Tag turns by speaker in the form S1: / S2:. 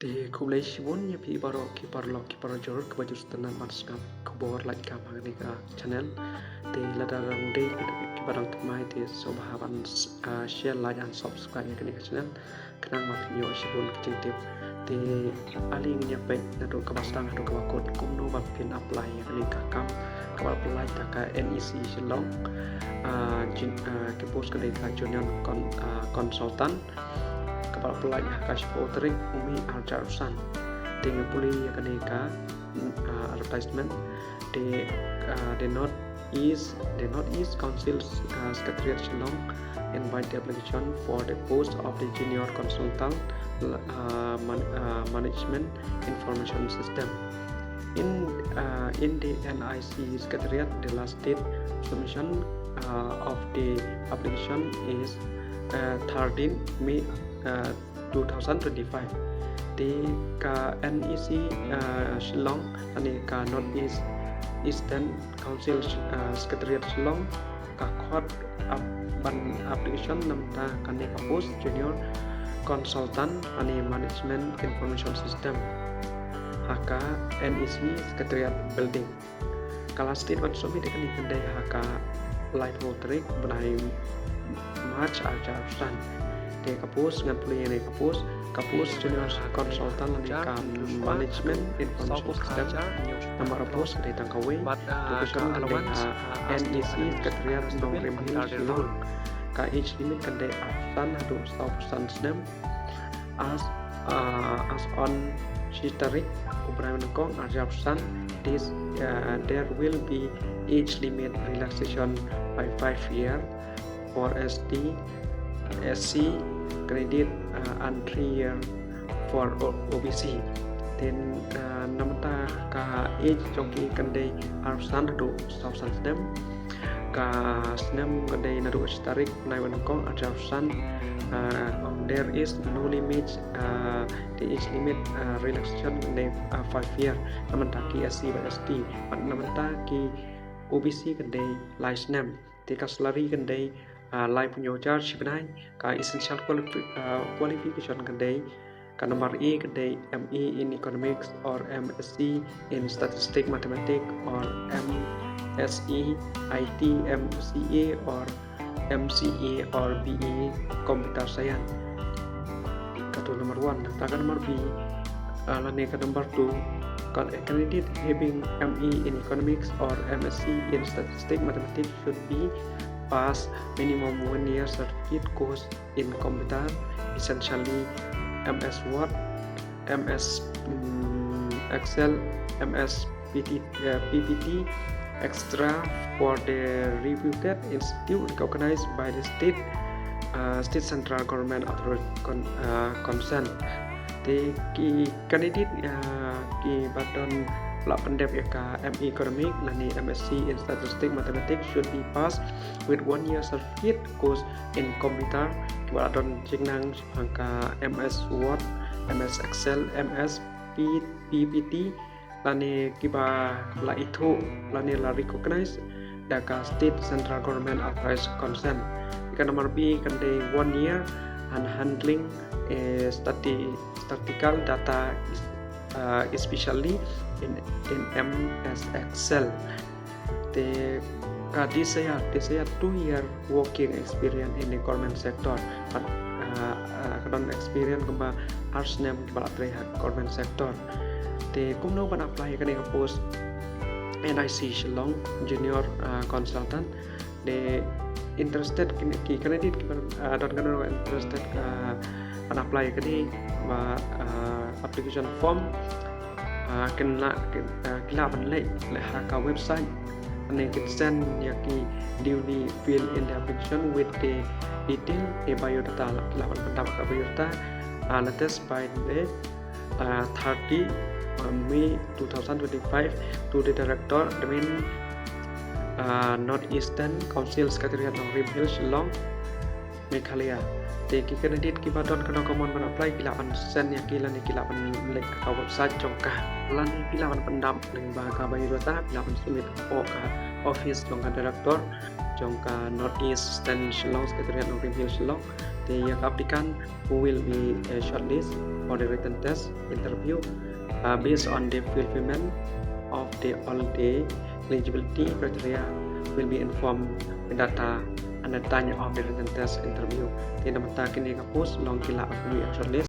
S1: Di kublai shibun ya pi baro jor ke baju setenan mansngap kubor like ka magnika channel di ladarang day ki barang temai di sobahaban share like and subscribe ya kenika channel kenang ma video shibun kecintip di aling nya pe nado kabastang nado kabakot kumno bab pin apply ya kenika kam kabal apply ka NEC Shillong ke post kenika junior consultant kapal pelai kasih trik umi arjarusan dengan puli kaneka advertisement the Northeast Council Secretariat Shillong invite the application for the post of the junior consultant management information system in the NIC Secretariat. The last date submission of the application is 13 May 2025 di NEC Shillong ani ka Northeast Eastern Council Secretariat Shillong ka khot ban application namta kane ka post junior consultant ani management information system haka NEC Secretariat building kala state ban submit kani kendai haka live voting benai March ajarusan de kapus ngan puli ne kapus junior consultant ni ka management information system nomor pos de tangkawe location de NEC Secretariat Nongrim Hill Shillong ka age limit kan de aftan hadu stop system as on historic ubrahim kong ajarusan this there will be age limit relaxation by 5 year for SC credit and 3 year for OBC. Then namta ka age joki kandai arusan do sausan snem ka snem kandai nadu starik naiwan kong arusan there is no limit the age limit relaxation kandai 5 year namta ki SC by ST namta ki OBC kandai lai snem te ka salary kandai live punya charge benai ka essential qualification kedai ka nomor E kedai ME in economics or MSc in statistics mathematics or MSc IT MCA or MCA or BE computer science katu nomor 1 takan nomor B lane ka nomor 2 candidate having ME in economics or MSc in statistics mathematics should be pass minimum 1 year certificate course in computer, essentially MS Word, MS Excel, MS PPT, extra for the reputed institute recognized by the state central government authority concerned. The candidate ki baton pelak pendep ka ME Economic lani MSc in Statistics Mathematics should be passed with 1 year certificate course in computer kibaradon jingnang angka MS Word, MS Excel, MS PPT lani kiba la itu lani la recognize daka state central government authorized concern. Ika nomor B kandai 1 year and handling statistical data especially in MS Excel. The saya 2 year working experience in the government sector. Kadang experience kemba arsnem kebala trehat government sector. The kumno ban apply ka post NIC Shillong junior consultant. The interested ki candidate don kan interested ban apply ka ni application form kena ban le haka website and can send yaki duly fill in the application with the detail biodata lawan pendapat biodata latest by the 30 May 2025 to the director admin Northeastern Council Secretariat Nongrim Hill Shillong Meghalaya. Te ki candidate ki badon kana common ban apply kilapan send ya kilan kilapan link ka website jongka lan kilapan pendam ning ba ka biodata kilapan submit ka office jongka director jongka Northeastern Shillong Secretariat Nongrim Hill Shillong the applicant who will be shortlisted for the written test interview based on the fulfillment of all the eligibility criteria will be informed with data and the time of the written test interview. Thì nằm ta cái này các post long kila apply shortlist